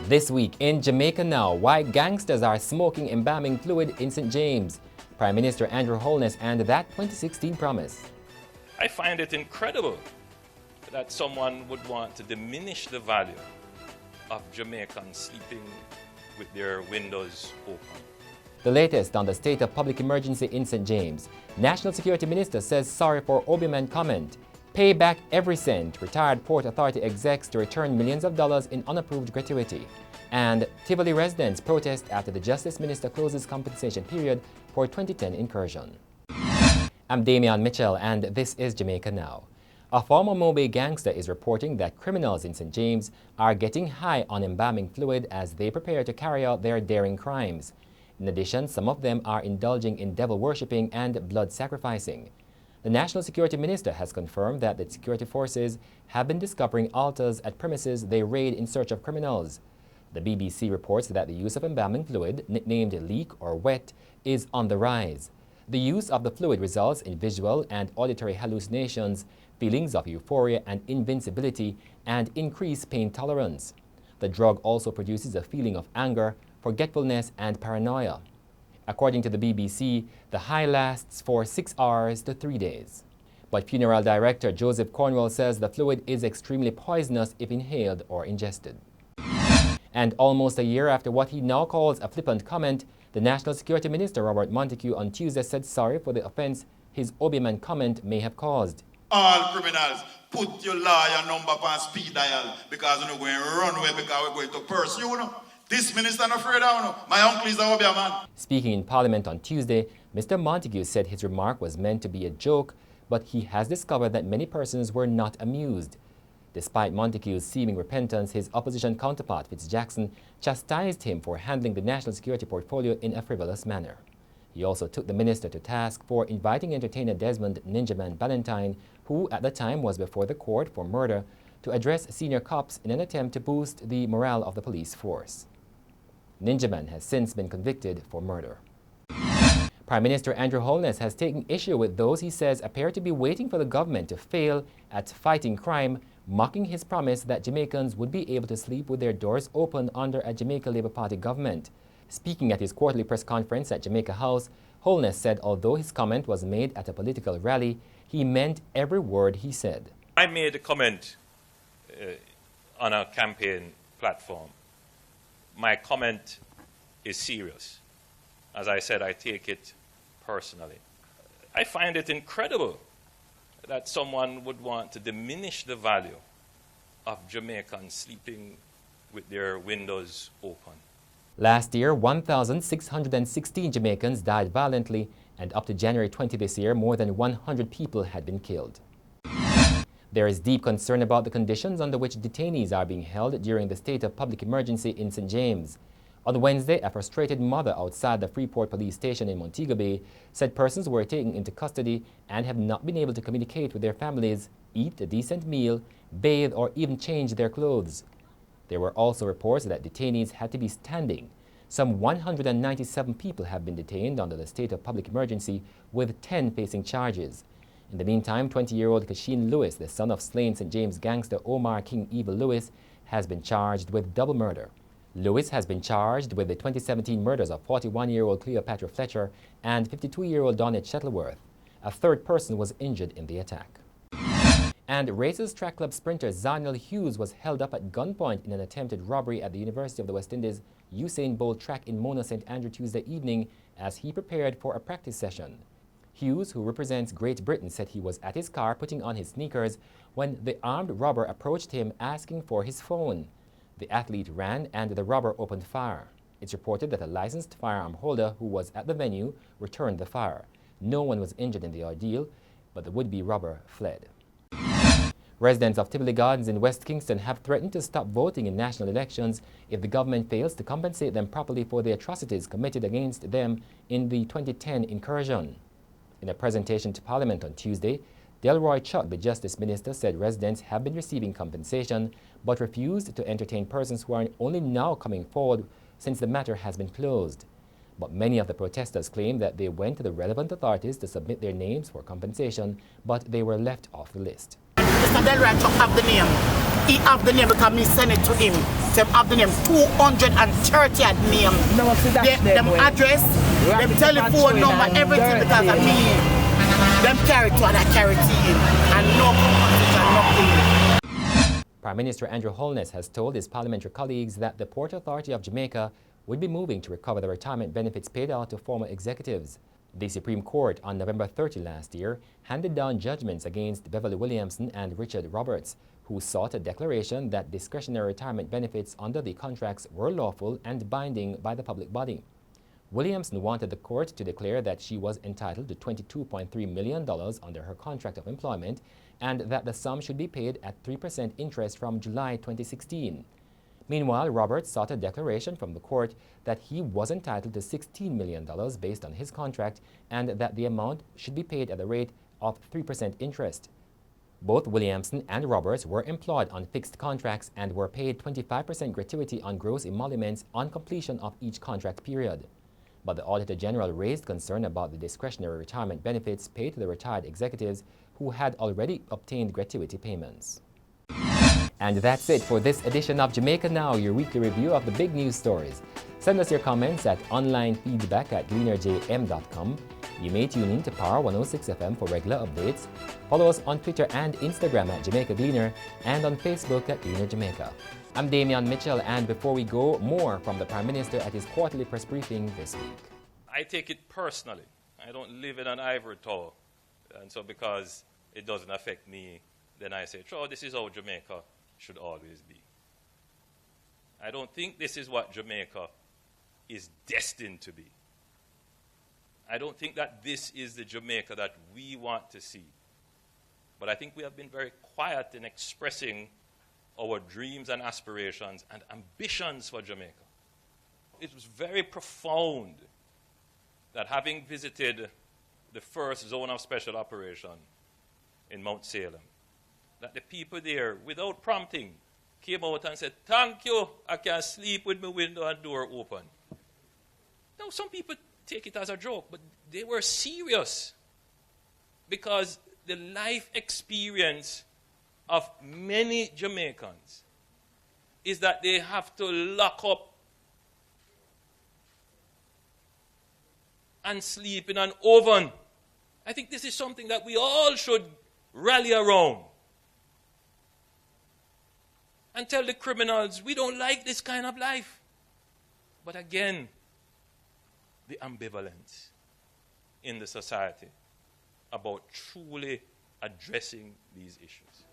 This week in Jamaica Now, why gangsters are smoking embalming fluid in St. James, Prime Minister Andrew Holness and that 2016 promise. I find it incredible that someone would want to diminish the value of Jamaicans sleeping with their windows open. The latest on the state of public emergency in St. James. National Security Minister says sorry for obeah comment. Pay back every cent. Retired Port Authority execs to return millions of dollars in unapproved gratuity. And Tivoli residents protest after the Justice Minister closes compensation period for 2010 incursion. I'm Damian Mitchell and this is Jamaica Now. A former Mobe gangster is reporting that criminals in St. James are getting high on embalming fluid as they prepare to carry out their daring crimes. In addition, some of them are indulging in devil worshipping and blood sacrificing. The National Security Minister has confirmed that the security forces have been discovering altars at premises they raid in search of criminals. The BBC reports that the use of embalming fluid, nicknamed leak or wet, is on the rise. The use of the fluid results in visual and auditory hallucinations, feelings of euphoria and invincibility, and increased pain tolerance. The drug also produces a feeling of anger, forgetfulness, and paranoia. According to the BBC, the high lasts for 6 hours to 3 days. But funeral director Joseph Cornwell says the fluid is extremely poisonous if inhaled or ingested. And almost a year after what he now calls a flippant comment, the National Security Minister Robert Montague on Tuesday said sorry for the offense his obeah comment may have caused. All criminals, put your lawyer number on speed dial because you're going to run away because we're going to pursue you. This minister not afraid of my uncle is the obeah man. Speaking in Parliament on Tuesday, Mr. Montague said his remark was meant to be a joke, but he has discovered that many persons were not amused. Despite Montague's seeming repentance, his opposition counterpart, Fitzjackson, chastised him for handling the national security portfolio in a frivolous manner. He also took the minister to task for inviting entertainer Desmond Ninjaman Ballantyne, who at the time was before the court for murder, to address senior cops in an attempt to boost the morale of the police force. Ninjaman has since been convicted for murder. Prime Minister Andrew Holness has taken issue with those he says appear to be waiting for the government to fail at fighting crime, mocking his promise that Jamaicans would be able to sleep with their doors open under a Jamaica Labour Party government. Speaking at his quarterly press conference at Jamaica House, Holness said although his comment was made at a political rally, he meant every word he said. I made a comment on a campaign platform. My comment is serious. As I said, I take it personally. I find it incredible that someone would want to diminish the value of Jamaicans sleeping with their windows open. Last year, 1,616 Jamaicans died violently, and up to January 20 this year, more than 100 people had been killed. There is deep concern about the conditions under which detainees are being held during the state of public emergency in St. James. On Wednesday, a frustrated mother outside the Freeport police station in Montague Bay said persons were taken into custody and have not been able to communicate with their families, eat a decent meal, bathe, or even change their clothes. There were also reports that detainees had to be standing. Some 197 people have been detained under the state of public emergency, with 10 facing charges. In the meantime, 20-year-old Kashin Lewis, the son of slain St. James gangster Omar King Evil Lewis, has been charged with double murder. Lewis has been charged with the 2017 murders of 41-year-old Cleopatra Fletcher and 52-year-old Donnet Shuttleworth. A third person was injured in the attack. And Racers Track Club sprinter Zharnel Hughes was held up at gunpoint in an attempted robbery at the University of the West Indies Usain Bolt Track in Mona St. Andrew Tuesday evening as he prepared for a practice session. Hughes, who represents Great Britain, said he was at his car putting on his sneakers when the armed robber approached him asking for his phone. The athlete ran and the robber opened fire. It's reported that a licensed firearm holder who was at the venue returned the fire. No one was injured in the ordeal, but the would-be robber fled. Residents of Tivoli Gardens in West Kingston have threatened to stop voting in national elections if the government fails to compensate them properly for the atrocities committed against them in the 2010 incursion. In a presentation to Parliament on Tuesday, Delroy Chuck, the Justice Minister, said residents have been receiving compensation but refused to entertain persons who are only now coming forward since the matter has been closed. But many of the protesters claim that they went to the relevant authorities to submit their names for compensation, but they were left off the list. Mr. Delroy to have the name. He have the name because me send it to him. So have the name 230 at name. No, see that them address, them telephone number, everything because of me. Them carry to and I carry to him. And no competition, nothing. Prime Minister Andrew Holness has told his parliamentary colleagues that the Port Authority of Jamaica would be moving to recover the retirement benefits paid out to former executives. The Supreme Court on November 30 last year handed down judgments against Beverly Williamson and Richard Roberts, who sought a declaration that discretionary retirement benefits under the contracts were lawful and binding by the public body. Williamson wanted the court to declare that she was entitled to $22.3 million under her contract of employment and that the sum should be paid at 3% interest from July 2016. Meanwhile, Roberts sought a declaration from the court that he was entitled to $16 million based on his contract and that the amount should be paid at the rate of 3% interest. Both Williamson and Roberts were employed on fixed contracts and were paid 25% gratuity on gross emoluments on completion of each contract period. But the Auditor General raised concern about the discretionary retirement benefits paid to the retired executives who had already obtained gratuity payments. And that's it for this edition of Jamaica Now, your weekly review of the big news stories. Send us your comments at onlinefeedback@gleanerjm.com. You may tune in to Power 106 FM for regular updates. Follow us on Twitter and Instagram at Jamaica Gleaner and on Facebook at Gleaner Jamaica. I'm Damian Mitchell, and before we go, more from the Prime Minister at his quarterly press briefing this week. I take it personally. I don't live in an ivory tower. And so because it doesn't affect me, then I say, oh, this is how Jamaica should always be. I don't think this is what Jamaica is destined to be. I don't think that this is the Jamaica that we want to see. But I think we have been very quiet in expressing our dreams and aspirations and ambitions for Jamaica. It was very profound that having visited the first zone of special operation in Mount Salem, that the people there, without prompting, came out and said, thank you, I can sleep with my window and door open. Now, some people take it as a joke, but they were serious because the life experience of many Jamaicans is that they have to lock up and sleep in an oven. I think this is something that we all should rally around and tell the criminals, we don't like this kind of life. But again, the ambivalence in the society about truly addressing these issues.